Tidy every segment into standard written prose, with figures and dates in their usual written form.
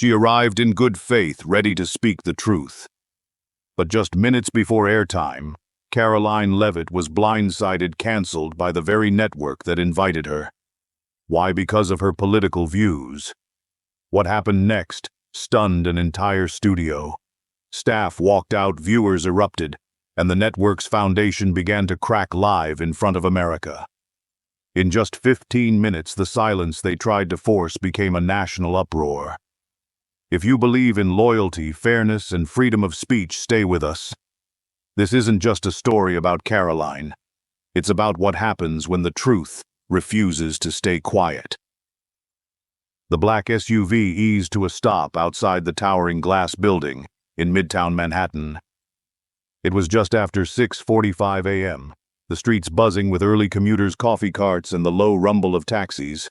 She arrived in good faith, ready to speak the truth. But just minutes before airtime, Karoline Leavitt was blindsided, canceled by the very network that invited her. Why? Because of her political views. What happened next stunned an entire studio. Staff walked out, viewers erupted, and the network's foundation began to crack live in front of America. In just 15 minutes, the silence they tried to force became a national uproar. If you believe in loyalty, fairness, and freedom of speech, stay with us. This isn't just a story about Karoline. It's about what happens when the truth refuses to stay quiet. The black SUV eased to a stop outside the towering glass building in Midtown Manhattan. It was just after 6:45 a.m., the streets buzzing with early commuters, coffee carts, and the low rumble of taxis.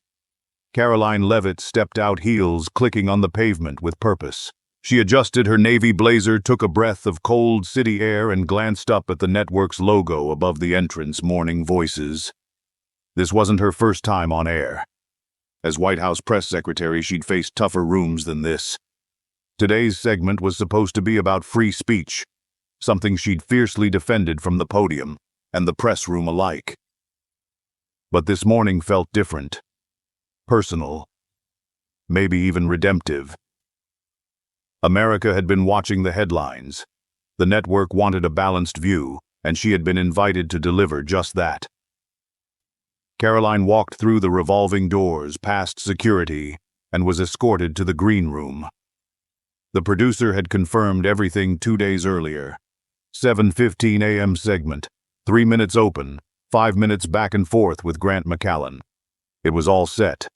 Karoline Leavitt stepped out, heels clicking on the pavement with purpose. She adjusted her navy blazer, took a breath of cold city air, and glanced up at the network's logo above the entrance, Morning Voices. This wasn't her first time on air. As White House press secretary, she'd faced tougher rooms than this. Today's segment was supposed to be about free speech, something she'd fiercely defended from the podium and the press room alike. But this morning felt different. Personal. Maybe even redemptive. America had been watching the headlines. The network wanted a balanced view, and she had been invited to deliver just that. Karoline walked through the revolving doors, past security, and was escorted to the green room. The producer had confirmed everything 2 days earlier. 7:15 a.m. segment, 3 minutes open, 5 minutes back and forth with Grant McCallan. It was all set,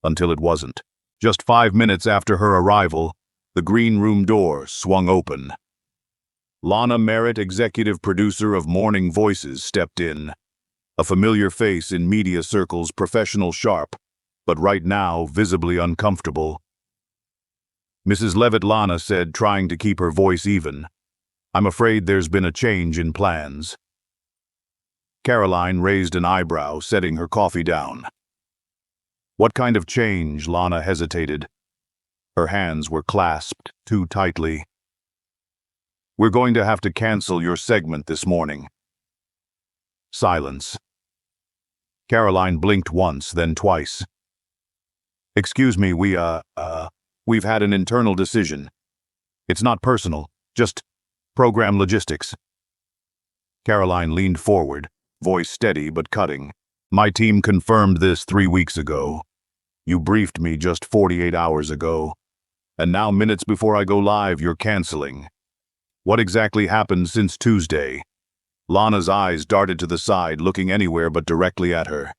until it wasn't. Just 5 minutes after her arrival, the green room door swung open. Lana Merritt, executive producer of Morning Voices, stepped in. A familiar face in media circles, professional, sharp, but right now visibly uncomfortable. Mrs. Leavitt, Lana said, trying to keep her voice even, "I'm afraid there's been a change in plans." Karoline raised an eyebrow, setting her coffee down. "What kind of change?" Lana hesitated. Her hands were clasped too tightly. "We're going to have to cancel your segment this morning." Silence. Karoline blinked once, then twice. "Excuse me, we've had an internal decision. It's not personal, just program logistics." Karoline leaned forward, voice steady but cutting. "My team confirmed this 3 weeks ago. You briefed me just 48 hours ago. And now, minutes before I go live, you're canceling. What exactly happened since Tuesday?" Lana's eyes darted to the side, looking anywhere but directly at her.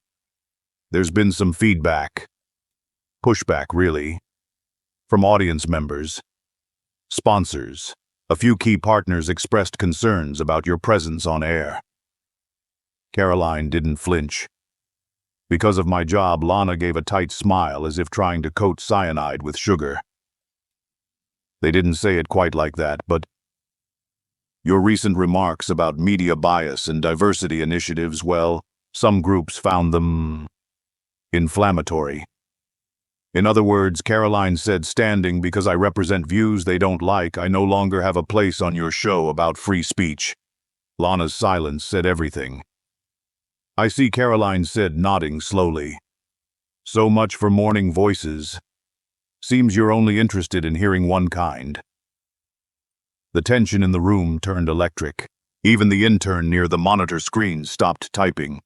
"There's been some feedback. Pushback, really. From audience members. Sponsors. A few key partners expressed concerns about your presence on air." Karoline didn't flinch. "Because of my job," Lana gave a tight smile, as if trying to coat cyanide with sugar. "They didn't say it quite like that, but your recent remarks about media bias and diversity initiatives, well, some groups found them inflammatory." "In other words," Karoline said, standing, "because I represent views they don't like, I no longer have a place on your show about free speech." Lana's silence said everything. "I see," Karoline said, nodding slowly. "So much for Morning Voices. Seems you're only interested in hearing one kind." The tension in the room turned electric. Even the intern near the monitor screen stopped typing.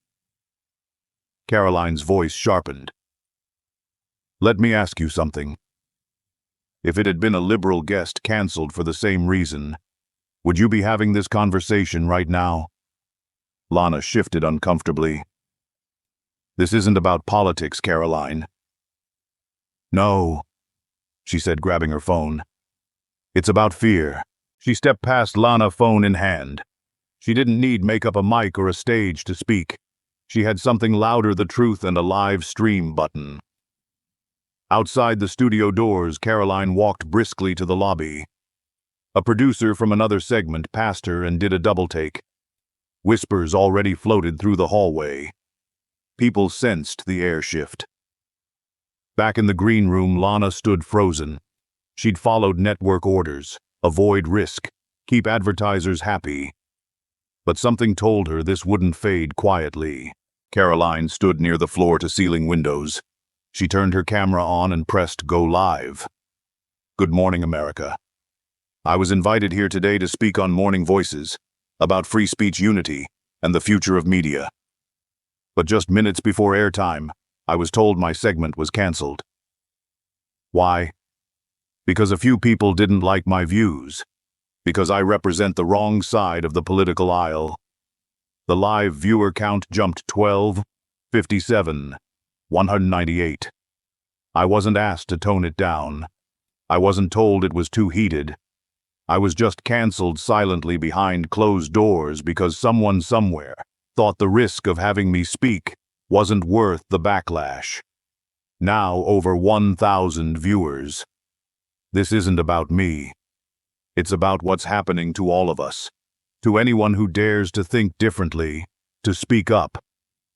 Karoline's voice sharpened. "Let me ask you something. If it had been a liberal guest canceled for the same reason, would you be having this conversation right now?" Lana shifted uncomfortably. "This isn't about politics, Karoline." "No," she said, grabbing her phone. "It's about fear." She stepped past Lana, phone in hand. She didn't need make up a mic or a stage to speak. She had something louder, the truth, and a live stream button. Outside the studio doors, Karoline walked briskly to the lobby. A producer from another segment passed her and did a double take. Whispers already floated through the hallway. People sensed the air shift. Back in the green room, Lana stood frozen. She'd followed network orders, avoid risk, keep advertisers happy. But something told her this wouldn't fade quietly. Karoline stood near the floor-to-ceiling windows. She turned her camera on and pressed go live. Good morning, America. I was invited here today to speak on Morning Voices, about free speech unity and the future of media. But just minutes before airtime, I was told my segment was canceled. Why? Because a few people didn't like my views. Because I represent the wrong side of the political aisle. The live viewer count jumped 12, 57, 198. I wasn't asked to tone it down. I wasn't told it was too heated. I was just canceled silently behind closed doors because someone somewhere thought the risk of having me speak wasn't worth the backlash. Now over 1,000 viewers. This isn't about me. It's about what's happening to all of us, to anyone who dares to think differently, to speak up.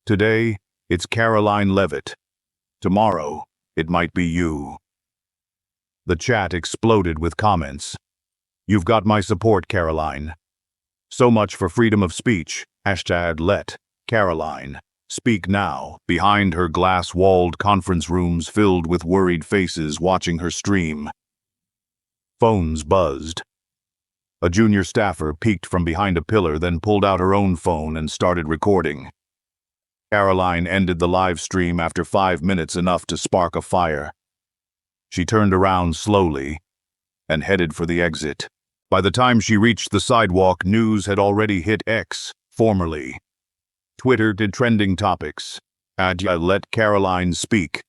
Today, it's Karoline Leavitt. Tomorrow, it might be you. The chat exploded with comments. You've got my support, Karoline. So much for freedom of speech. #let Karoline speak now. Behind her glass-walled conference rooms filled with worried faces watching her stream. Phones buzzed. A junior staffer peeked from behind a pillar, then pulled out her own phone and started recording. Karoline ended the live stream after 5 minutes, enough to spark a fire. She turned around slowly and headed for the exit. By the time she reached the sidewalk, news had already hit X, formerly Twitter, to trending topics. Let Karoline speak.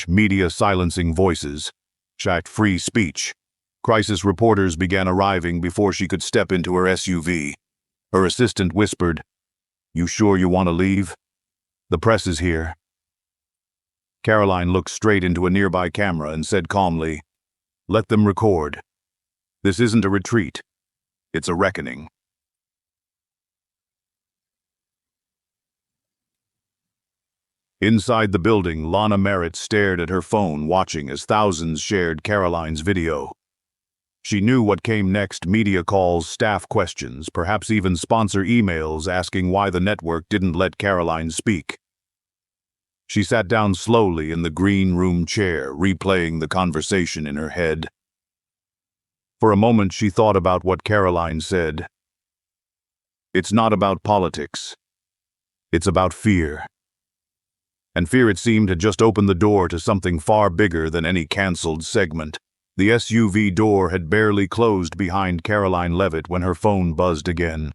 Media silencing voices. Free speech. Crisis reporters began arriving before she could step into her SUV. Her assistant whispered, "You sure you want to leave? The press is here." Karoline looked straight into a nearby camera and said calmly, "Let them record. This isn't a retreat. It's a reckoning." Inside the building, Lana Merritt stared at her phone, watching as thousands shared Karoline's video. She knew what came next: media calls, staff questions, perhaps even sponsor emails asking why the network didn't let Karoline speak. She sat down slowly in the green room chair, replaying the conversation in her head. For a moment, she thought about what Karoline said. It's not about politics. It's about fear. And fear, it seemed, had just opened the door to something far bigger than any canceled segment. The SUV door had barely closed behind Karoline Leavitt when her phone buzzed again.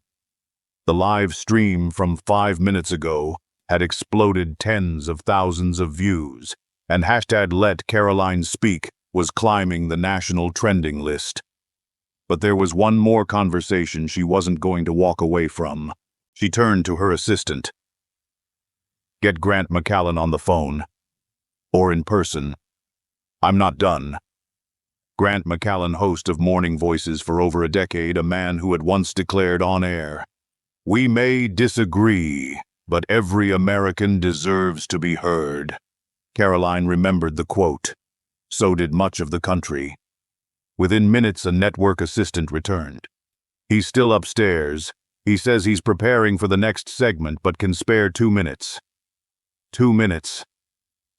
The live stream from 5 minutes ago had exploded tens of thousands of views, and #let Karoline speak was climbing the national trending list. But there was one more conversation she wasn't going to walk away from. She turned to her assistant. "Get Grant McCallan on the phone. Or in person. I'm not done." Grant McCallan, host of Morning Voices for over a decade, a man who had once declared on air, "We may disagree, but every American deserves to be heard." Karoline remembered the quote. So did much of the country. Within minutes, a network assistant returned. "He's still upstairs. He says he's preparing for the next segment, but can spare 2 minutes. 2 minutes.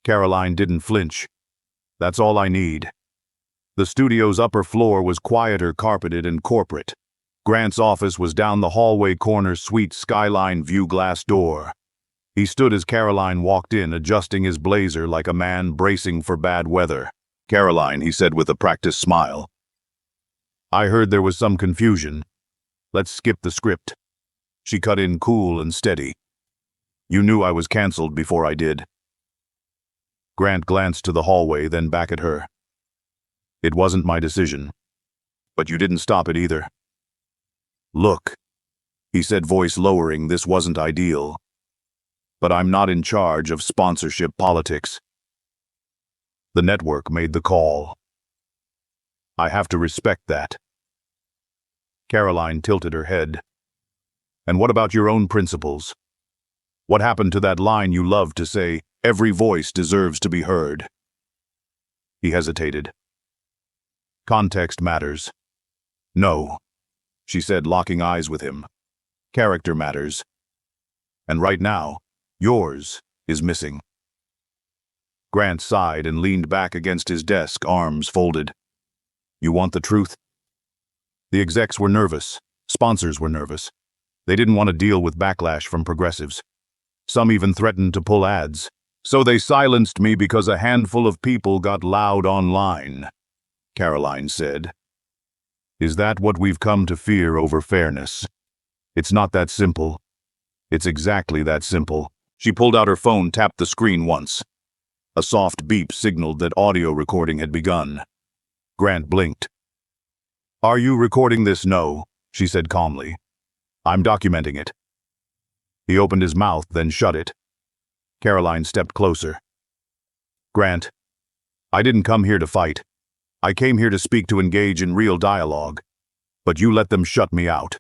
Karoline didn't flinch. "That's all I need." The studio's upper floor was quieter, carpeted, and corporate. Grant's office was down the hallway corner, suite skyline view glass door. He stood as Karoline walked in, adjusting his blazer like a man bracing for bad weather. "Karoline," he said with a practiced smile, "I heard there was some confusion. Let's skip the script." She cut in cool and steady. "You knew I was canceled before I did." Grant glanced to the hallway, then back at her. "It wasn't my decision. But you didn't stop it either." "Look," he said, voice lowering, "this wasn't ideal. But I'm not in charge of sponsorship politics. The network made the call. I have to respect that." Karoline tilted her head. "And what about your own principles? What happened to that line you loved to say, 'Every voice deserves to be heard'?" He hesitated. Context matters. No, she said, locking eyes with him. Character matters. And right now, yours is missing. Grant sighed and leaned back against his desk, arms folded. You want the truth? The execs were nervous. Sponsors were nervous. They didn't want to deal with backlash from progressives. Some even threatened to pull ads. So they silenced me because a handful of people got loud online, Karoline said. Is that what we've come to fear over fairness? It's not that simple. It's exactly that simple. She pulled out her phone, tapped the screen once. A soft beep signaled that audio recording had begun. Grant blinked. Are you recording this? No, she said calmly. I'm documenting it. He opened his mouth, then shut it. Karoline stepped closer. Grant, I didn't come here to fight. I came here to speak, to engage in real dialogue. But you let them shut me out.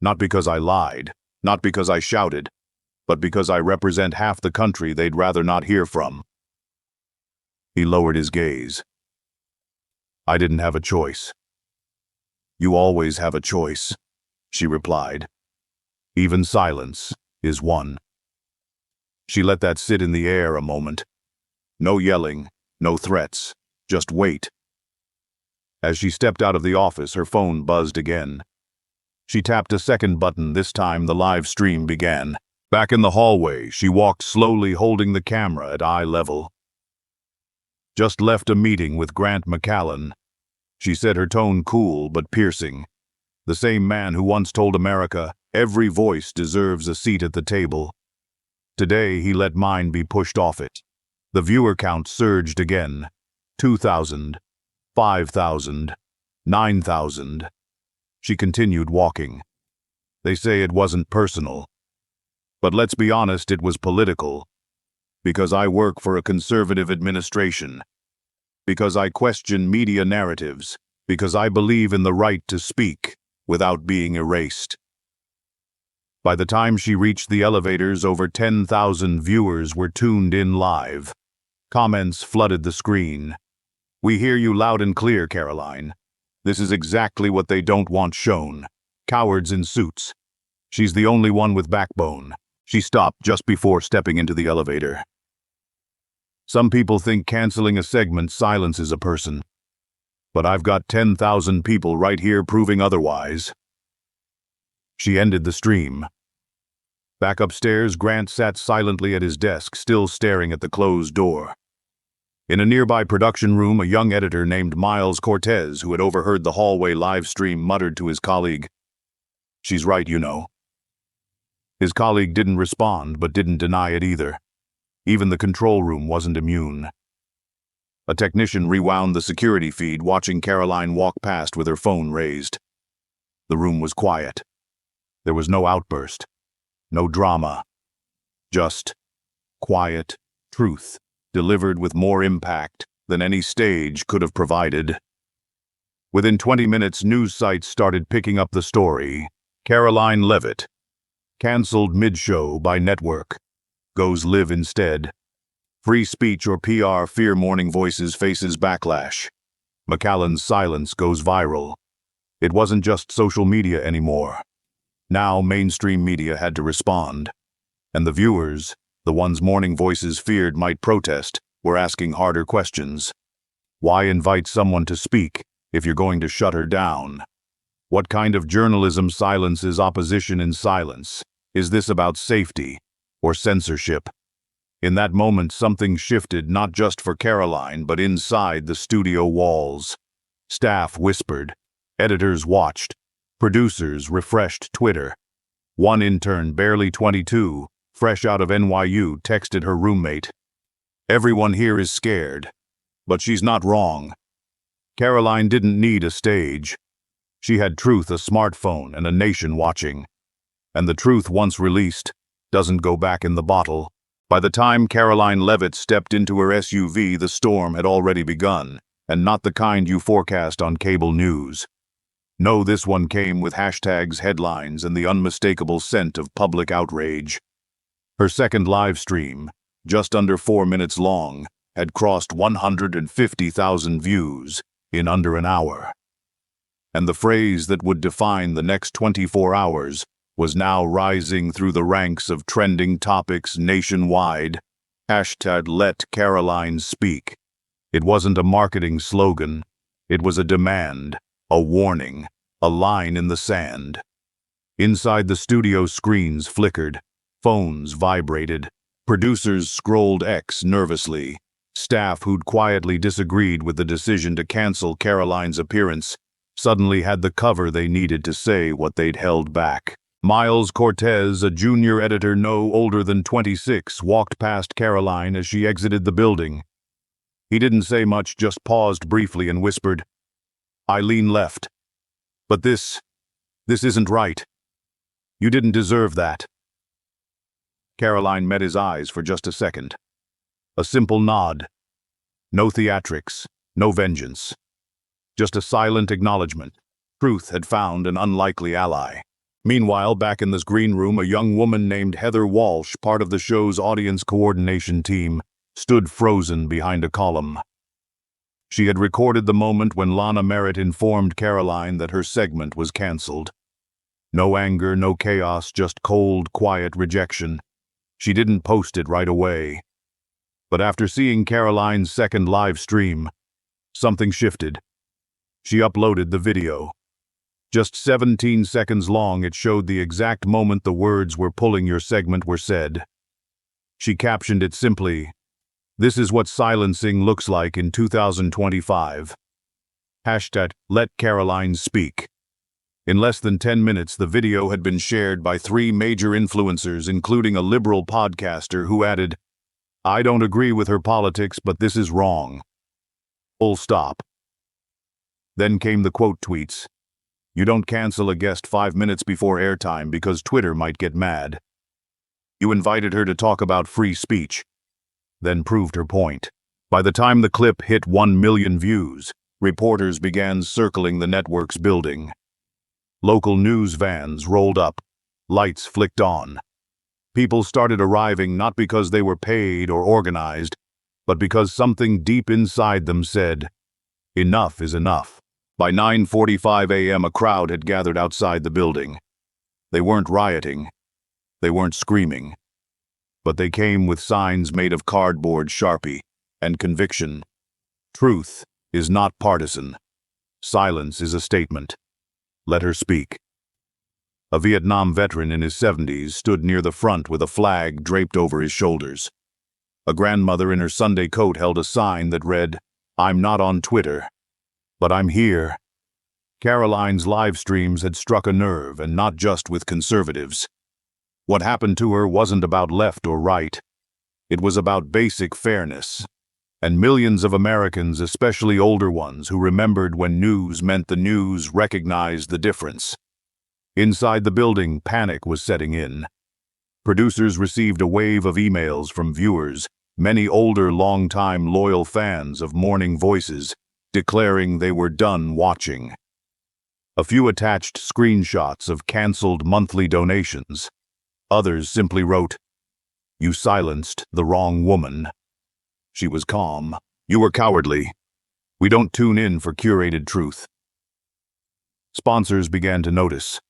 Not because I lied, not because I shouted, but because I represent half the country they'd rather not hear from. He lowered his gaze. I didn't have a choice. You always have a choice, she replied. Even silence is one. She let that sit in the air a moment. No yelling, no threats, just wait. As she stepped out of the office, her phone buzzed again. She tapped a second button. This time the live stream began. Back in the hallway, she walked slowly, holding the camera at eye level. Just left a meeting with Grant McCallan, she said, her tone cool but piercing. The same man who once told America, every voice deserves a seat at the table. Today, he let mine be pushed off it. The viewer count surged again. 2,000, 5,000, 9,000. She continued walking. They say it wasn't personal. But let's be honest, it was political. Because I work for a conservative administration. Because I question media narratives. Because I believe in the right to speak without being erased. By the time she reached the elevators, over 10,000 viewers were tuned in live. Comments flooded the screen. We hear you loud and clear, Karoline. This is exactly what they don't want shown. Cowards in suits. She's the only one with backbone. She stopped just before stepping into the elevator. Some people think canceling a segment silences a person. But I've got 10,000 people right here proving otherwise. She ended the stream. Back upstairs, Grant sat silently at his desk, still staring at the closed door. In a nearby production room, a young editor named Miles Cortez, who had overheard the hallway live stream, muttered to his colleague, "She's right, you know." His colleague didn't respond, but didn't deny it either. Even the control room wasn't immune. A technician rewound the security feed, watching Karoline walk past with her phone raised. The room was quiet. There was no outburst, no drama. Just quiet truth, delivered with more impact than any stage could have provided. Within 20 minutes, news sites started picking up the story. Karoline Leavitt, canceled mid-show by network, goes live instead. Free speech or PR fear, Morning Voices faces backlash. McCallan's silence goes viral. It wasn't just social media anymore. Now mainstream media had to respond. And the viewers, the ones Morning Voices feared might protest, were asking harder questions. Why invite someone to speak if you're going to shut her down? What kind of journalism silences opposition in silence? Is this about safety or censorship? In that moment, something shifted, not just for Karoline, but inside the studio walls. Staff whispered. Editors watched. Producers refreshed Twitter. One intern, barely 22, fresh out of NYU, texted her roommate, "Everyone here is scared, but she's not wrong." Karoline didn't need a stage. She had truth, a smartphone, and a nation watching. And the truth, once released, doesn't go back in the bottle. By the time Karoline Leavitt stepped into her SUV, the storm had already begun, and not the kind you forecast on cable news. No, this one came with hashtags, headlines, and the unmistakable scent of public outrage. Her second live stream, just under 4 minutes long, had crossed 150,000 views, in under an hour. And the phrase that would define the next 24 hours was now rising through the ranks of trending topics nationwide. Hashtag Let Karoline Speak. It wasn't a marketing slogan. It was a demand, a warning, a line in the sand. Inside the studio, screens flickered, phones vibrated, producers scrolled X nervously. Staff who'd quietly disagreed with the decision to cancel Karoline's appearance suddenly had the cover they needed to say what they'd held back. Miles Cortez, a junior editor no older than 26, walked past Karoline as she exited the building. He didn't say much, just paused briefly and whispered, "Eileen left. But this isn't right. You didn't deserve that." Karoline met his eyes for just a second. A simple nod. No theatrics, no vengeance. Just a silent acknowledgement. Truth had found an unlikely ally. Meanwhile, back in this green room, a young woman named Heather Walsh, part of the show's audience coordination team, stood frozen behind a column. She had recorded the moment when Lana Merritt informed Karoline that her segment was canceled. No anger, no chaos, just cold, quiet rejection. She didn't post it right away. But after seeing Karoline's second live stream, something shifted. She uploaded the video. Just 17 seconds long, it showed the exact moment the words "we're pulling your segment" were said. She captioned it simply, "This is what silencing looks like in 2025. Hashtag Let Karoline Speak." In less than 10 minutes, the video had been shared by 3 major influencers, including a liberal podcaster who added, "I don't agree with her politics, but this is wrong. Full stop." Then came the quote tweets. "You don't cancel a guest 5 minutes before airtime because Twitter might get mad. You invited her to talk about free speech." Then proved her point. By the time the clip hit 1 million views, reporters began circling the network's building. Local news vans rolled up. Lights flicked on. People started arriving not because they were paid or organized, but because something deep inside them said, "Enough is enough." By 9:45 a.m., a crowd had gathered outside the building. They weren't rioting. They weren't screaming. But they came with signs made of cardboard, Sharpie, and conviction. Truth is not partisan. Silence is a statement. Let her speak. A Vietnam veteran in his 70s stood near the front with a flag draped over his shoulders. A grandmother in her Sunday coat held a sign that read, "I'm not on Twitter, but I'm here." Karoline's live streams had struck a nerve, and not just with conservatives. What happened to her wasn't about left or right. It was about basic fairness. And millions of Americans, especially older ones who remembered when news meant the news, recognized the difference. Inside the building, panic was setting in. Producers received a wave of emails from viewers, many older, long-time loyal fans of Morning Voices, declaring they were done watching. A few attached screenshots of canceled monthly donations. Others simply wrote, "You silenced the wrong woman." She was calm. "You were cowardly. We don't tune in for curated truth." Sponsors began to notice.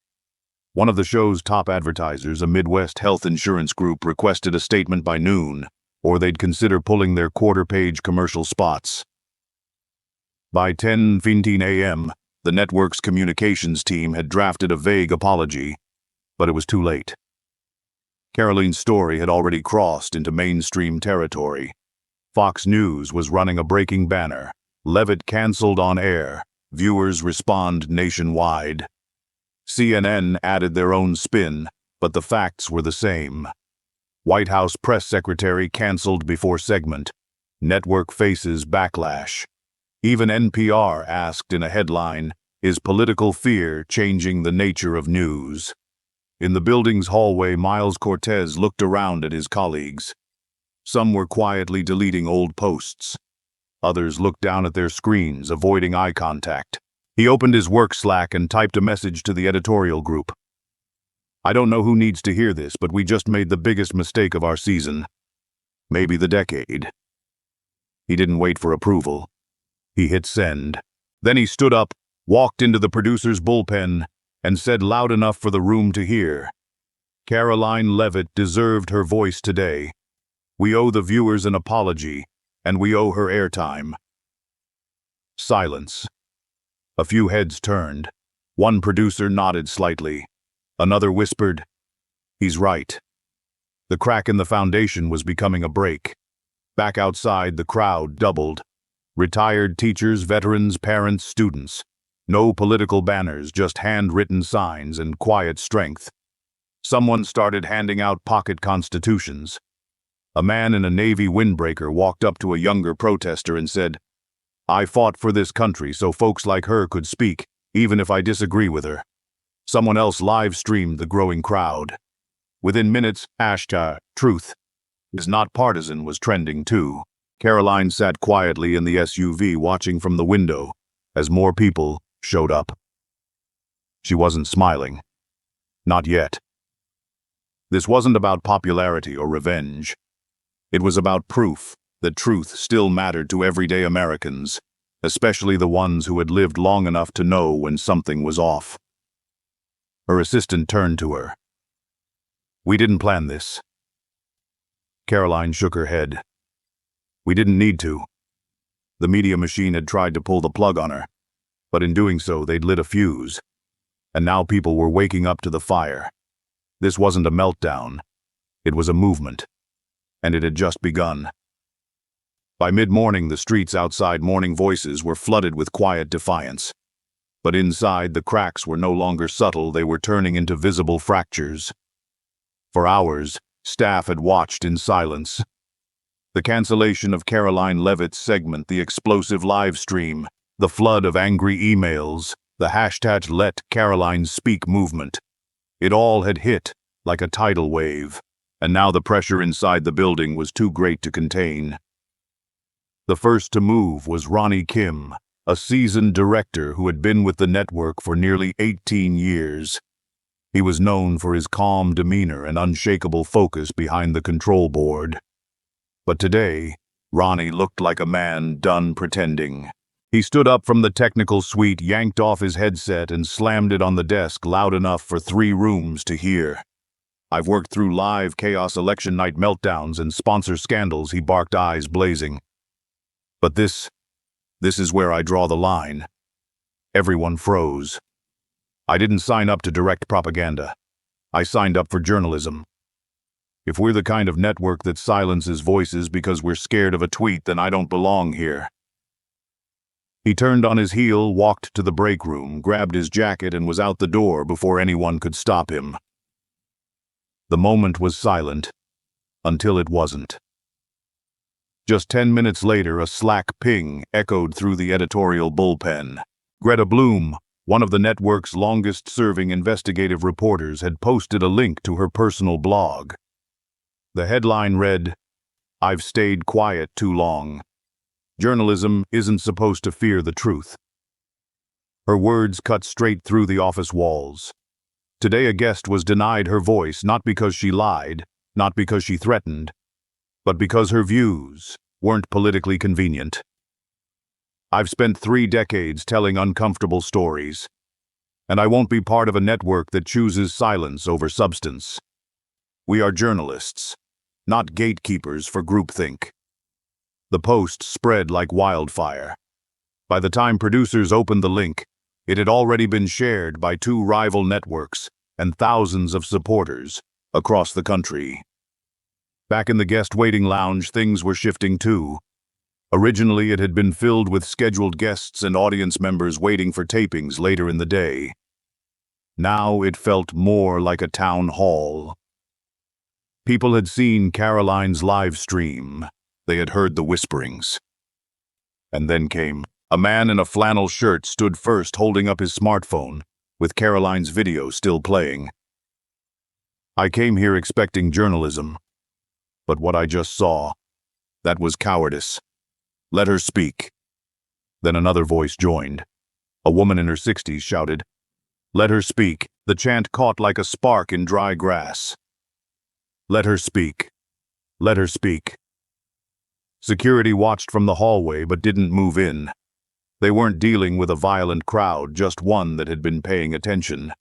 One of the show's top advertisers, a Midwest health insurance group, requested a statement by noon, or they'd consider pulling their quarter-page commercial spots. By 10:15 a.m., the network's communications team had drafted a vague apology, but it was too late. Karoline's story had already crossed into mainstream territory. Fox News was running a breaking banner, "Leavitt canceled on air. Viewers respond nationwide." CNN added their own spin, but the facts were the same. White House press secretary canceled before segment. Network faces backlash. Even NPR asked in a headline, "Is political fear changing the nature of news?" In the building's hallway, Miles Cortez looked around at his colleagues. Some were quietly deleting old posts. Others looked down at their screens, avoiding eye contact. He opened his work Slack and typed a message to the editorial group. "I don't know who needs to hear this, but we just made the biggest mistake of our season. Maybe the decade." He didn't wait for approval. He hit send. Then he stood up, walked into the producer's bullpen, and said loud enough for the room to hear, "Karoline Leavitt deserved her voice today. We owe the viewers an apology, and we owe her airtime." Silence. A few heads turned. One producer nodded slightly. Another whispered, "He's right." The crack in the foundation was becoming a break. Back outside, the crowd doubled. Retired teachers, veterans, parents, students. No political banners, just handwritten signs and quiet strength. Someone started handing out pocket constitutions. A man in a Navy windbreaker walked up to a younger protester and said, "I fought for this country so folks like her could speak, even if I disagree with her." Someone else live-streamed the growing crowd. Within minutes, #truth is not partisan was trending too. Karoline sat quietly in the SUV watching from the window as more people showed up. She wasn't smiling. Not yet. This wasn't about popularity or revenge. It was about proof that truth still mattered to everyday Americans, especially the ones who had lived long enough to know when something was off. Her assistant turned to her. "We didn't plan this." Karoline shook her head. "We didn't need to." The media machine had tried to pull the plug on her, but in doing so, they'd lit a fuse. And now people were waking up to the fire. This wasn't a meltdown. It was a movement. And it had just begun. By mid-morning, the streets outside Morning Voices were flooded with quiet defiance. But inside, the cracks were no longer subtle, they were turning into visible fractures. For hours, staff had watched in silence. The cancellation of Karoline Leavitt's segment, the explosive live stream, the flood of angry emails, the #LetKarolineSpeak movement. It all had hit like a tidal wave, and now the pressure inside the building was too great to contain. The first to move was Ronnie Kim, a seasoned director who had been with the network for nearly 18 years. He was known for his calm demeanor and unshakable focus behind the control board. But today, Ronnie looked like a man done pretending. He stood up from the technical suite, yanked off his headset, and slammed it on the desk loud enough for 3 rooms to hear. "I've worked through live chaos election night meltdowns and sponsor scandals," he barked, eyes blazing. "But this is where I draw the line." Everyone froze. "I didn't sign up to direct propaganda. I signed up for journalism. If we're the kind of network that silences voices because we're scared of a tweet, then I don't belong here." He turned on his heel, walked to the break room, grabbed his jacket, and was out the door before anyone could stop him. The moment was silent, until it wasn't. Just 10 minutes later, a Slack ping echoed through the editorial bullpen. Greta Bloom, one of the network's longest-serving investigative reporters, had posted a link to her personal blog. The headline read, "I've stayed quiet too long. Journalism isn't supposed to fear the truth." Her words cut straight through the office walls. Today a guest was denied her voice, not because she lied, not because she threatened, but because her views weren't politically convenient. "I've spent 3 decades telling uncomfortable stories, and I won't be part of a network that chooses silence over substance. We are journalists, not gatekeepers for groupthink." The post spread like wildfire. By the time producers opened the link, it had already been shared by 2 rival networks and thousands of supporters across the country. Back in the guest waiting lounge, things were shifting too. Originally, it had been filled with scheduled guests and audience members waiting for tapings later in the day. Now it felt more like a town hall. People had seen Karoline's live stream. They had heard the whisperings. And then came a man in a flannel shirt, stood first, holding up his smartphone, with Karoline's video still playing. "I came here expecting journalism, but what I just saw, that was cowardice. Let her speak." Then another voice joined. A woman in her 60s shouted, "Let her speak." The chant caught like a spark in dry grass. "Let her speak. Let her speak." Security watched from the hallway but didn't move in. They weren't dealing with a violent crowd, just one that had been paying attention.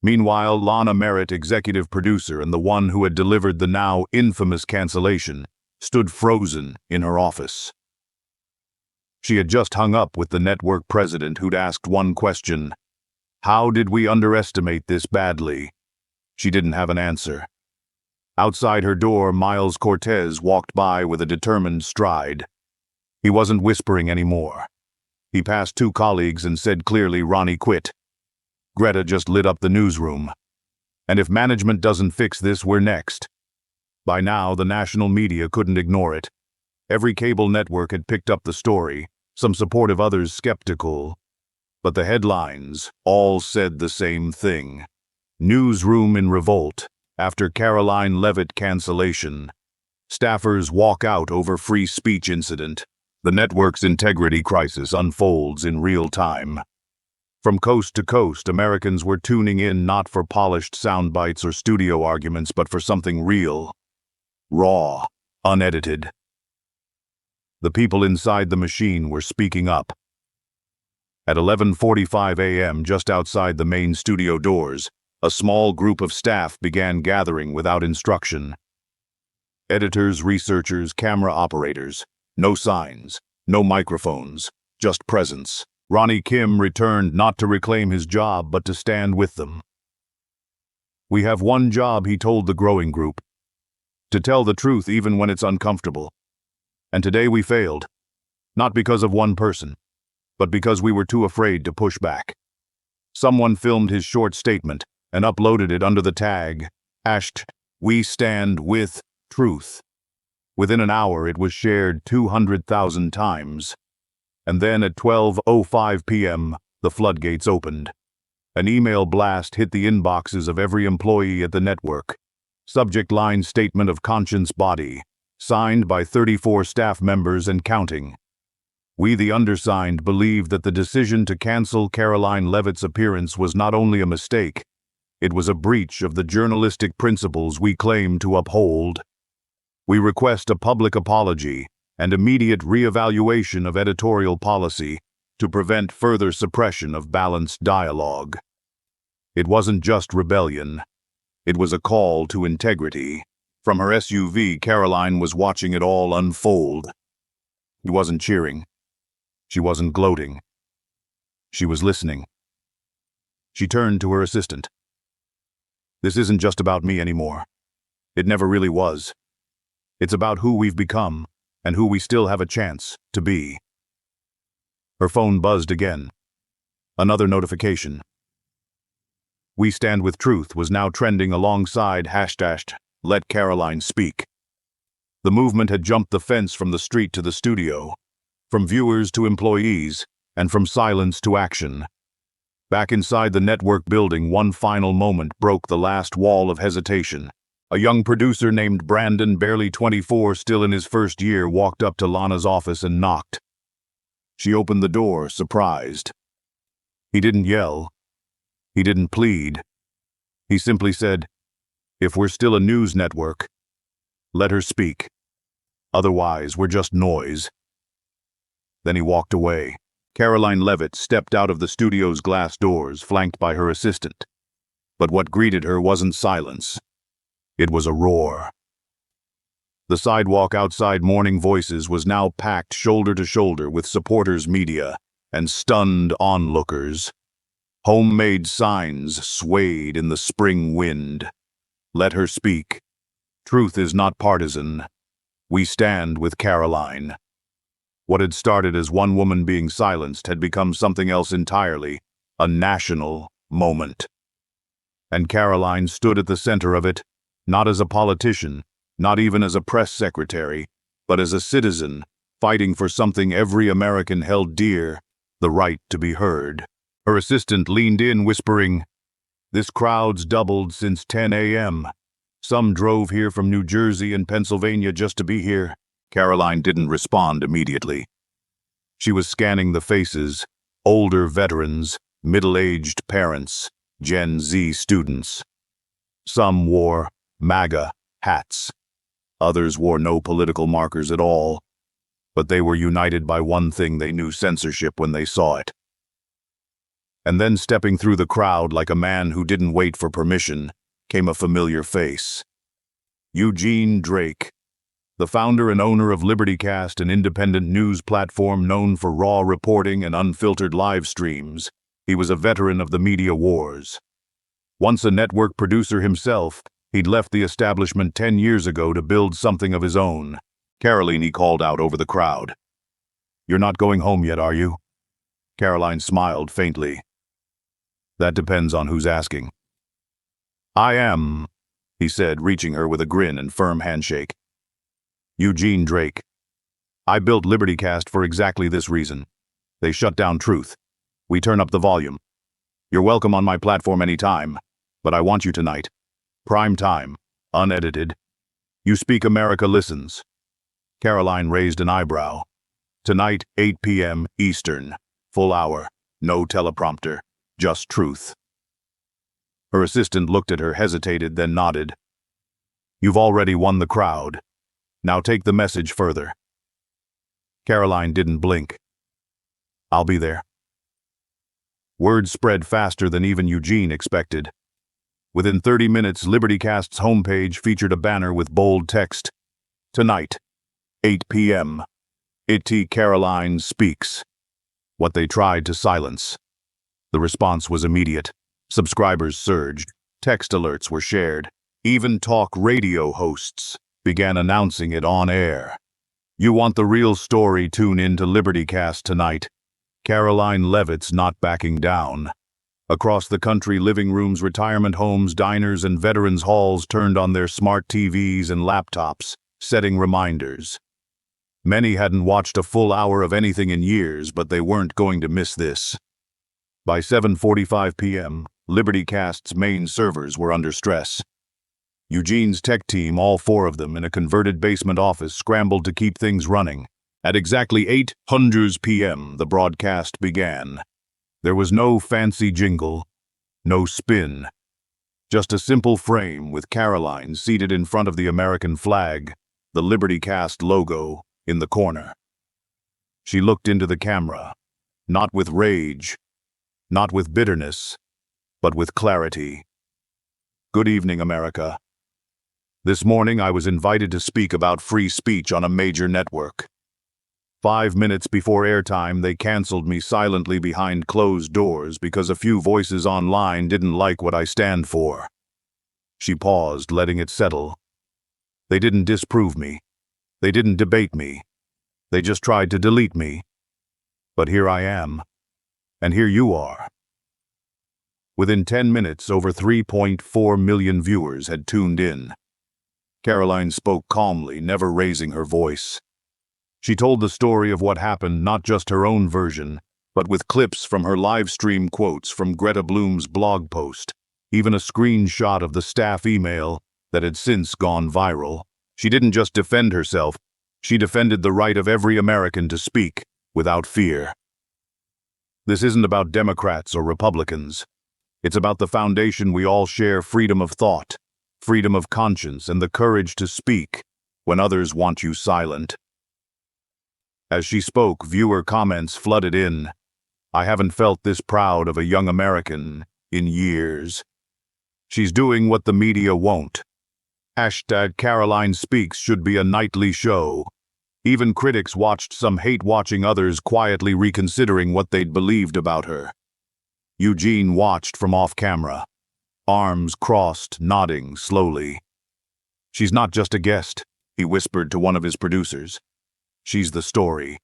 Meanwhile, Lana Merritt, executive producer and the one who had delivered the now infamous cancellation, stood frozen in her office. She had just hung up with the network president, who'd asked one question: how did we underestimate this badly? She didn't have an answer. Outside her door, Miles Cortez walked by with a determined stride. He wasn't whispering anymore. He passed two colleagues and said clearly, "Ronnie, quit." Greta just lit up the newsroom. And if management doesn't fix this, we're next. By now, the national media couldn't ignore it. Every cable network had picked up the story, some supportive, others skeptical. But the headlines all said the same thing. Newsroom in revolt after Karoline Leavitt cancellation. Staffers walk out over free speech incident. The network's integrity crisis unfolds in real time. From coast to coast, Americans were tuning in not for polished sound bites or studio arguments, but for something real, raw, unedited. The people inside the machine were speaking up. At 11:45 a.m., just outside the main studio doors, a small group of staff began gathering without instruction. Editors, researchers, camera operators. No signs, no microphones, just presence. Ronnie Kim returned not to reclaim his job, but to stand with them. "We have one job," he told the growing group. "To tell the truth even when it's uncomfortable. And today we failed. Not because of one person, but because we were too afraid to push back." Someone filmed his short statement and uploaded it under the tag, #We stand with truth. Within an hour, it was shared 200,000 times. And then at 12:05 p.m., the floodgates opened. An email blast hit the inboxes of every employee at the network. Subject line: statement of conscience body, signed by 34 staff members and counting. "We, the undersigned, believe that the decision to cancel Karoline Leavitt's appearance was not only a mistake, it was a breach of the journalistic principles we claim to uphold. We request a public apology and immediate reevaluation of editorial policy to prevent further suppression of balanced dialogue." It wasn't just rebellion. It was a call to integrity. From her SUV, Karoline was watching it all unfold. She wasn't cheering. She wasn't gloating. She was listening. She turned to her assistant. "This isn't just about me anymore. It never really was. It's about who we've become and who we still have a chance to be." Her phone buzzed again. Another notification. "We Stand with Truth" was now trending alongside #Let Karoline Speak. The movement had jumped the fence from the street to the studio, from viewers to employees, and from silence to action. Back inside the network building, one final moment broke the last wall of hesitation. A young producer named Brandon, barely 24, still in his first year, walked up to Lana's office and knocked. She opened the door, surprised. He didn't yell. He didn't plead. He simply said, "If we're still a news network, let her speak. Otherwise, we're just noise." Then he walked away. Karoline Leavitt stepped out of the studio's glass doors, flanked by her assistant. But what greeted her wasn't silence. It was a roar. The sidewalk outside Morning Voices was now packed shoulder to shoulder with supporters, media, and stunned onlookers. Homemade signs swayed in the spring wind. "Let her speak. Truth is not partisan. We stand with Karoline." What had started as one woman being silenced had become something else entirely, a national moment. And Karoline stood at the center of it, not as a politician, not even as a press secretary, but as a citizen, fighting for something every American held dear, the right to be heard. Her assistant leaned in, whispering, "This crowd's doubled since 10 a.m. Some drove here from New Jersey and Pennsylvania just to be here." Karoline didn't respond immediately. She was scanning the faces: older veterans, middle-aged parents, Gen Z students. Some wore MAGA hats. Others wore no political markers at all. but they were united by one thing: they knew censorship when they saw it. And then, stepping through the crowd like a man who didn't wait for permission, came a familiar face. Eugene Drake, the founder and owner of LibertyCast, an independent news platform known for raw reporting and unfiltered live streams. He was a veteran of the media wars. Once a network producer himself, he'd left the establishment 10 years ago to build something of his own. "Karoline," he called out over the crowd. "You're not going home yet, are you?" Karoline smiled faintly. "That depends on who's asking." "I am," he said, reaching her with a grin and firm handshake. "Eugene Drake. I built LibertyCast for exactly this reason. They shut down truth. We turn up the volume. You're welcome on my platform anytime, but I want you tonight. Prime time, unedited. You speak, America listens." Karoline raised an eyebrow. "Tonight, 8 p.m. Eastern. Full hour. No teleprompter. Just truth." Her assistant looked at her, hesitated, then nodded. "You've already won the crowd. Now take the message further." Karoline didn't blink. "I'll be there." Word spread faster than even Eugene expected. Within 30 minutes, LibertyCast's homepage featured a banner with bold text: "Tonight, 8 p.m. It Karoline speaks." What they tried to silence. The response was immediate. Subscribers surged. Text alerts were shared. Even talk radio hosts began announcing it on air. "You want the real story? Tune in to LibertyCast tonight." Karoline Leavitt's not backing down. Across the country, living rooms, retirement homes, diners, and veterans' halls turned on their smart TVs and laptops, setting reminders. Many hadn't watched a full hour of anything in years, but they weren't going to miss this. By 7:45 p.m., LibertyCast's main servers were under stress. Eugene's tech team, all four of them in a converted basement office, scrambled to keep things running. At exactly 8:00 p.m., the broadcast began. There was no fancy jingle, no spin. Just a simple frame with Karoline seated in front of the American flag, the LibertyCast logo in the corner. She looked into the camera, not with rage, not with bitterness, but with clarity. "Good evening, America. This morning I was invited to speak about free speech on a major network. 5 minutes before airtime, they canceled me silently behind closed doors because a few voices online didn't like what I stand for." She paused, letting it settle. "They didn't disprove me. They didn't debate me. They just tried to delete me. But here I am. And here you are." Within 10 minutes, over 3.4 million viewers had tuned in. Karoline spoke calmly, never raising her voice. She told the story of what happened, not just her own version, but with clips from her live stream, quotes from Greta Bloom's blog post, even a screenshot of the staff email that had since gone viral. She didn't just defend herself, she defended the right of every American to speak without fear. This isn't about Democrats or Republicans. It's about the foundation we all share: freedom of thought, freedom of conscience, and the courage to speak when others want you silent. As she spoke, viewer comments flooded in. "I haven't felt this proud of a young American in years. She's doing what the media won't. #Karoline Speaks should be a nightly show." Even critics watched, some hate-watching, others quietly reconsidering what they'd believed about her. Eugene watched from off-camera, arms crossed, nodding slowly. "She's not just a guest," he whispered to one of his producers. "She's the story."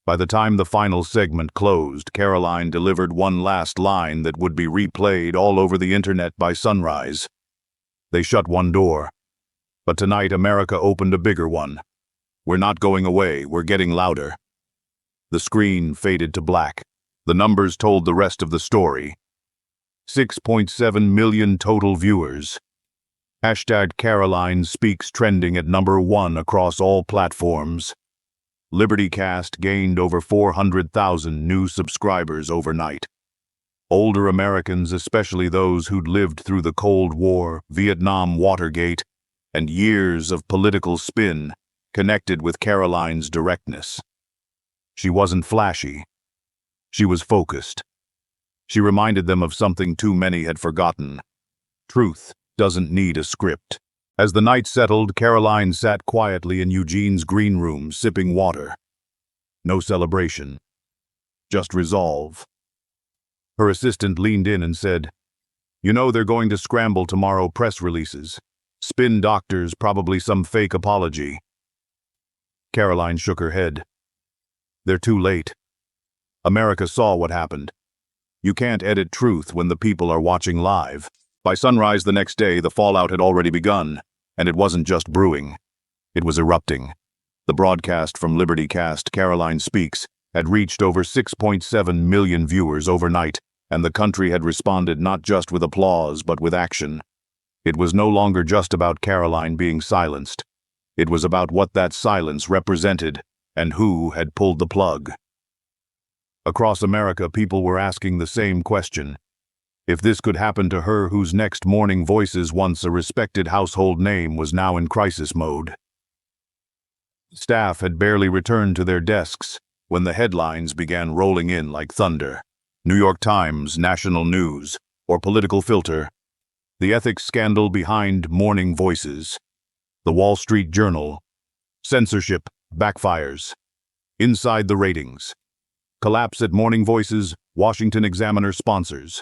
By the time the final segment closed, Karoline delivered one last line that would be replayed all over the internet by sunrise. They shut one door, but tonight America opened a bigger one. "We're not going away, we're getting louder." The screen faded to black. The numbers told the rest of the story. 6.7 million total viewers. #Karoline Speaks trending at #1 across all platforms. LibertyCast gained over 400,000 new subscribers overnight. Older Americans, especially those who'd lived through the Cold War, Vietnam, Watergate, and years of political spin, connected with Karoline's directness. She wasn't flashy. She was focused. She reminded them of something too many had forgotten. Truth doesn't need a script. As the night settled, Karoline sat quietly in Eugene's green room, sipping water. No celebration. Just resolve. Her assistant leaned in and said, "You know they're going to scramble tomorrow press releases. Spin doctors, probably some fake apology." Karoline shook her head. "They're too late. America saw what happened. You can't edit truth when the people are watching live." By sunrise the next day, the fallout had already begun, and it wasn't just brewing. It was erupting. The broadcast from Liberty Cast, Karoline Speaks, had reached over 6.7 million viewers overnight, and the country had responded not just with applause but with action. It was no longer just about Karoline being silenced. It was about what that silence represented and who had pulled the plug. Across America, people were asking the same question. If this could happen to her whose next Morning Voices, once a respected household name, was now in crisis mode. Staff had barely returned to their desks when the headlines began rolling in like thunder. New York Times, National News, or Political Filter. The ethics scandal behind Morning Voices. The Wall Street Journal. Censorship backfires. Inside the ratings. Collapse at Morning Voices, Washington Examiner sponsors.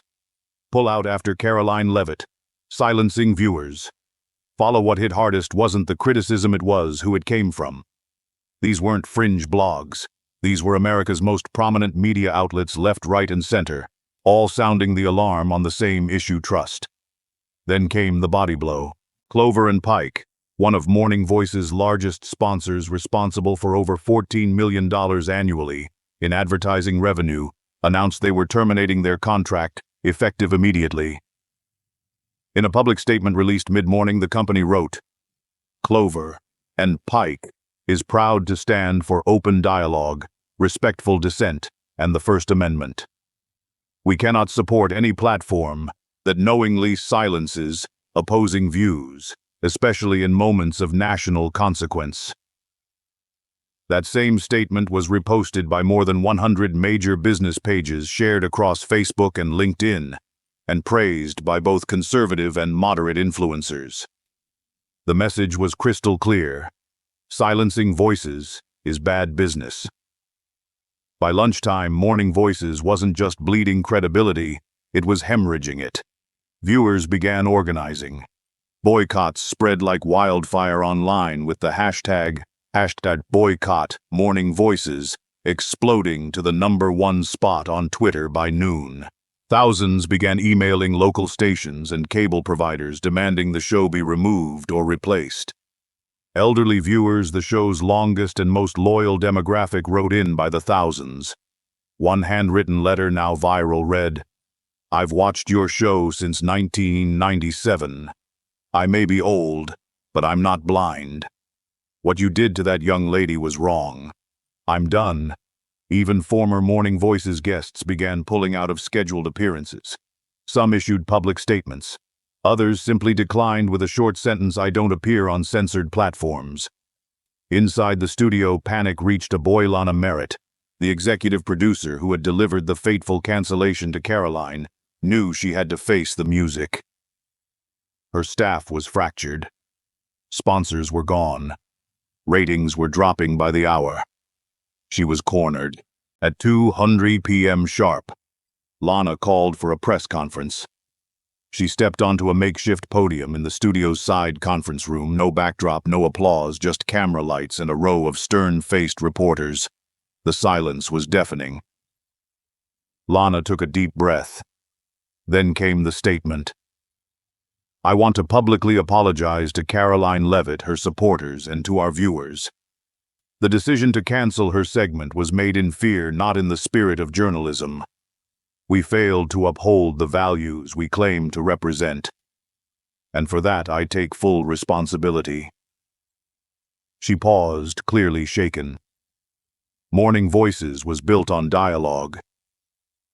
Pullout after Karoline Leavitt. Silencing viewers. Follow what hit hardest wasn't the criticism, it was who it came from. These weren't fringe blogs. These were America's most prominent media outlets, left, right, and center, all sounding the alarm on the same issue: trust. Then came the body blow. Clover and Pike, one of Morning Voice's largest sponsors, responsible for over $14 million annually in advertising revenue, announced they were terminating their contract, effective immediately. In a public statement released mid-morning, the company wrote, "Clover and Pike is proud to stand for open dialogue, respectful dissent, and the First Amendment. We cannot support any platform that knowingly silences opposing views, especially in moments of national consequence." That same statement was reposted by more than 100 major business pages, shared across Facebook and LinkedIn, and praised by both conservative and moderate influencers. The message was crystal clear. Silencing voices is bad business. By lunchtime, Morning Voices wasn't just bleeding credibility, it was hemorrhaging it. Viewers began organizing. Boycotts spread like wildfire online, with the hashtag boycott Morning Voices exploding to the #1 spot on Twitter by noon. Thousands began emailing local stations and cable providers demanding the show be removed or replaced. Elderly viewers, the show's longest and most loyal demographic, wrote in by the thousands. One handwritten letter, now viral, read, "I've watched your show since 1997. I may be old, but I'm not blind. What you did to that young lady was wrong. I'm done." Even former Morning Voices guests began pulling out of scheduled appearances. Some issued public statements. Others simply declined with a short sentence, "I don't appear on censored platforms." Inside the studio, panic reached a boil. Lana Merritt, the executive producer who had delivered the fateful cancellation to Karoline, knew she had to face the music. Her staff was fractured. Sponsors were gone. Ratings were dropping by the hour. She was cornered. At 2:00 p.m. sharp, Lana called for a press conference. She stepped onto a makeshift podium in the studio's side conference room. No backdrop, no applause, just camera lights and a row of stern-faced reporters. The silence was deafening. Lana took a deep breath. Then came the statement. "I want to publicly apologize to Karoline Leavitt, her supporters, and to our viewers. The decision to cancel her segment was made in fear, not in the spirit of journalism. We failed to uphold the values we claim to represent. And for that, I take full responsibility." She paused, clearly shaken. Morning Voices was built on dialogue,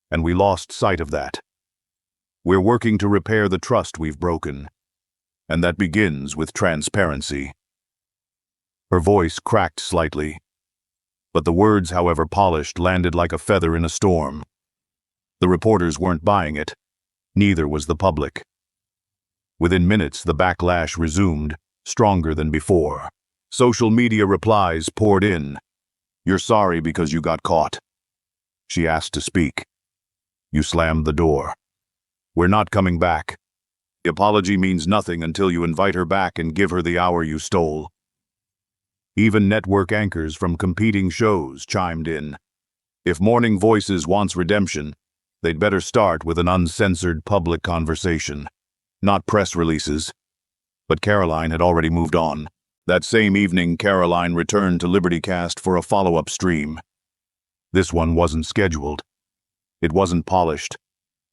and we lost sight of that. We're working to repair the trust we've broken, and that begins with transparency. Her voice cracked slightly, but the words, however polished, landed like a feather in a storm. The reporters weren't buying it. Neither was the public. Within minutes, the backlash resumed, stronger than before. Social media replies poured in. "You're sorry because you got caught." She asked to speak. You slammed the door. "We're not coming back." The apology means nothing until you invite her back and give her the hour you stole. Even network anchors from competing shows chimed in. If Morning Voices wants redemption, they'd better start with an uncensored public conversation, not press releases. But Karoline had already moved on. That same evening, Karoline returned to LibertyCast for a follow-up stream. This one wasn't scheduled. It wasn't polished,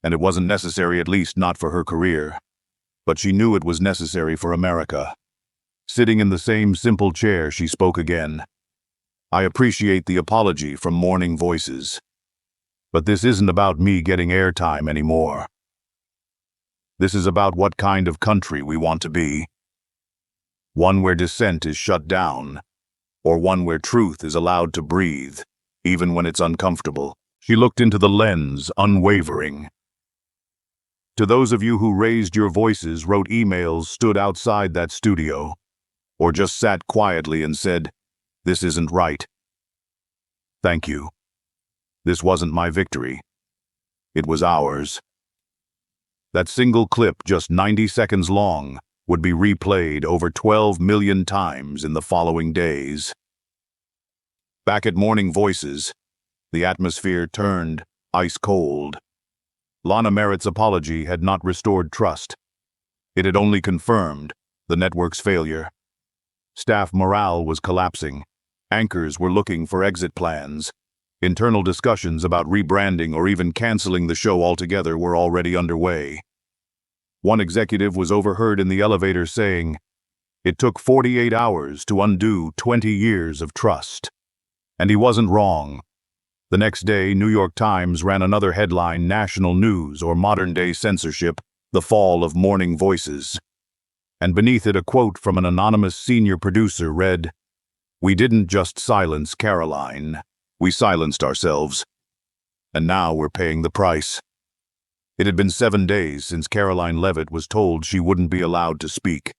and it wasn't necessary, at least not for her career. But she knew it was necessary for America. Sitting in the same simple chair, she spoke again. "I appreciate the apology from Morning Voices. But this isn't about me getting airtime anymore. This is about what kind of country we want to be. One where dissent is shut down, or one where truth is allowed to breathe, even when it's uncomfortable." She looked into the lens, unwavering. To those of you who raised your voices, wrote emails, stood outside that studio, or just sat quietly and said, "This isn't right." Thank you. This wasn't my victory. It was ours. That single clip, just 90 seconds long, would be replayed over 12 million times in the following days. Back at Morning Voices, the atmosphere turned ice cold. Lana Merritt's apology had not restored trust. It had only confirmed the network's failure. Staff morale was collapsing. Anchors were looking for exit plans. Internal discussions about rebranding or even canceling the show altogether were already underway. One executive was overheard in the elevator saying, "It took 48 hours to undo 20 years of trust." And he wasn't wrong. The next day, New York Times ran another headline, "National News or Modern-Day Censorship, the Fall of Morning Voices." And beneath it, a quote from an anonymous senior producer read, "We didn't just silence Karoline, we silenced ourselves. And now we're paying the price." It had been 7 days since Karoline Leavitt was told she wouldn't be allowed to speak.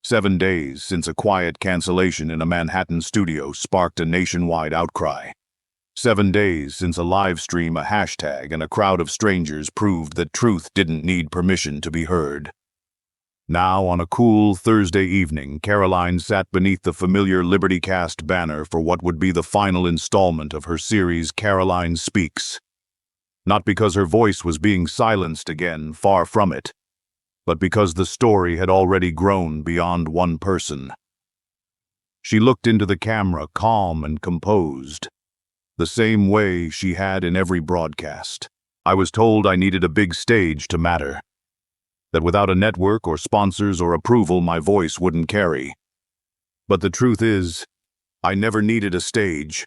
7 days since a quiet cancellation in a Manhattan studio sparked a nationwide outcry. 7 days since a live stream, a hashtag, and a crowd of strangers proved that truth didn't need permission to be heard. Now, on a cool Thursday evening, Karoline sat beneath the familiar LibertyCast banner for what would be the final installment of her series, Karoline Speaks. Not because her voice was being silenced again, far from it, but because the story had already grown beyond one person. She looked into the camera, calm and composed, the same way she had in every broadcast. "I was told I needed a big stage to matter. That without a network or sponsors or approval, my voice wouldn't carry. But the truth is, I never needed a stage.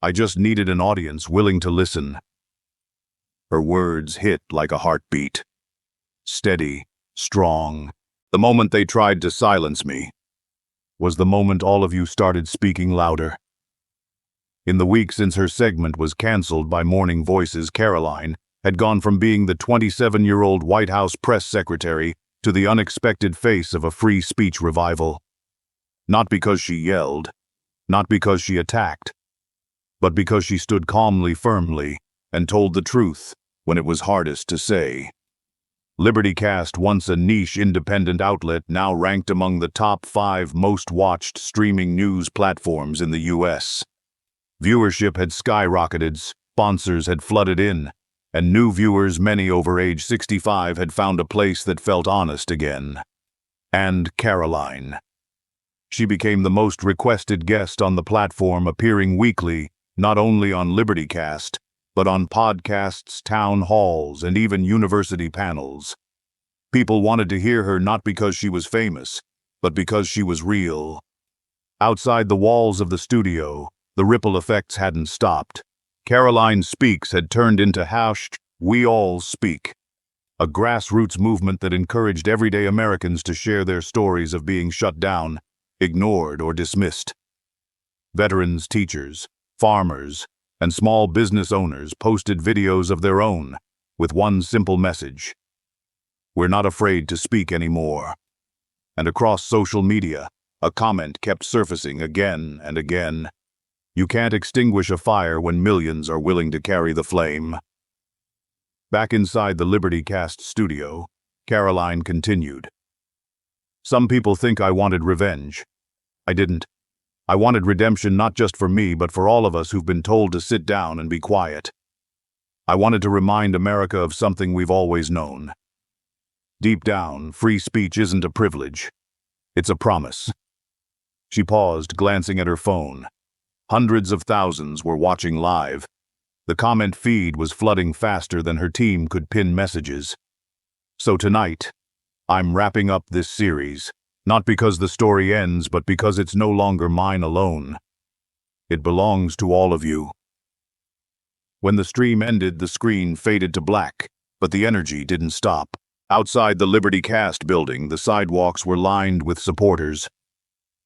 I just needed an audience willing to listen." Her words hit like a heartbeat. Steady, strong. The moment they tried to silence me was the moment all of you started speaking louder. In the week since her segment was canceled by Morning Voices, Karoline had gone from being the 27-year-old White House press secretary to the unexpected face of a free speech revival. Not because she yelled, not because she attacked, but because she stood calmly, firmly, and told the truth when it was hardest to say. LibertyCast, once a niche independent outlet, now ranked among the top 5 most watched streaming news platforms in the U.S. Viewership had skyrocketed, sponsors had flooded in, and new viewers, many over age 65, had found a place that felt honest again. And Karoline. She became the most requested guest on the platform, appearing weekly, not only on LibertyCast, but on podcasts, town halls, and even university panels. People wanted to hear her not because she was famous, but because she was real. Outside the walls of the studio, the ripple effects hadn't stopped. Karoline Speaks had turned into #We All Speak, a grassroots movement that encouraged everyday Americans to share their stories of being shut down, ignored or dismissed. Veterans, teachers, farmers, and small business owners posted videos of their own with one simple message: "We're not afraid to speak anymore." And across social media, a comment kept surfacing again and again: "You can't extinguish a fire when millions are willing to carry the flame." Back inside the Liberty Cast studio, Karoline continued. "Some people think I wanted revenge. I didn't. I wanted redemption not just for me, but for all of us who've been told to sit down and be quiet. I wanted to remind America of something we've always known. Deep down, free speech isn't a privilege. It's a promise." She paused, glancing at her phone. Hundreds of thousands were watching live. The comment feed was flooding faster than her team could pin messages. "So tonight, I'm wrapping up this series, not because the story ends, but because it's no longer mine alone. It belongs to all of you." When the stream ended, the screen faded to black, but the energy didn't stop. Outside the Liberty Cast building, the sidewalks were lined with supporters.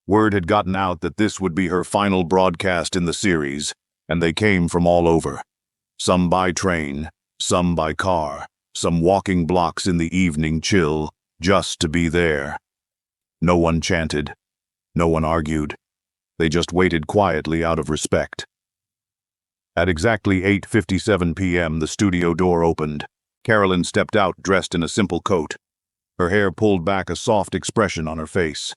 Word had gotten out that this would be her final broadcast in the series, and they came from all over. Some by train, some by car, some walking blocks in the evening chill, just to be there. No one chanted. No one argued. They just waited quietly out of respect. At exactly 8:57 p.m., the studio door opened. Karoline stepped out dressed in a simple coat, her hair pulled back, a soft expression on her face.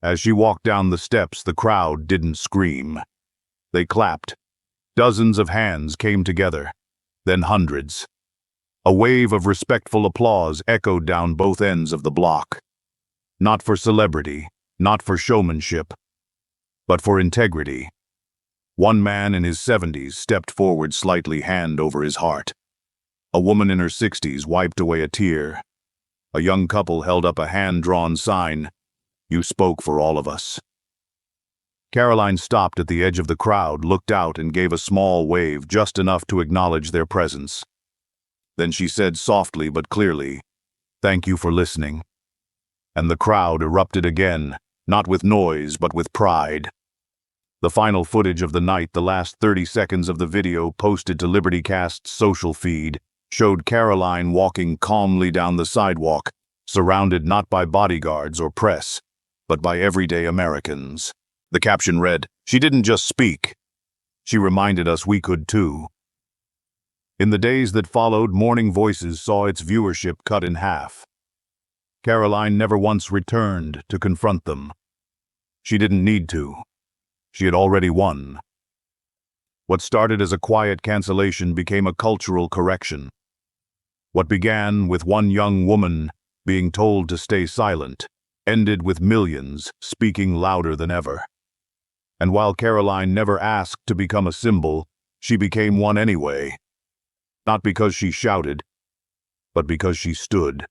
As she walked down the steps, the crowd didn't scream. They clapped. Dozens of hands came together, then hundreds. A wave of respectful applause echoed down both ends of the block. Not for celebrity, not for showmanship, but for integrity. One man in his 70s stepped forward slightly, hand over his heart. A woman in her 60s wiped away a tear. A young couple held up a hand-drawn sign: "You spoke for all of us." Karoline stopped at the edge of the crowd, looked out, and gave a small wave, just enough to acknowledge their presence. Then she said softly but clearly, "Thank you for listening." And the crowd erupted again, not with noise but with pride. The final footage of the night, the last 30 seconds of the video posted to Liberty Cast's social feed, showed Karoline walking calmly down the sidewalk, surrounded not by bodyguards or press, but by everyday Americans. The caption read, "She didn't just speak. She reminded us we could too." In the days that followed, Morning Voices saw its viewership cut in half. Karoline never once returned to confront them. She didn't need to. She had already won. What started as a quiet cancellation became a cultural correction. What began with one young woman being told to stay silent ended with millions speaking louder than ever. And while Karoline never asked to become a symbol, she became one anyway. Not because she shouted, but because she stood.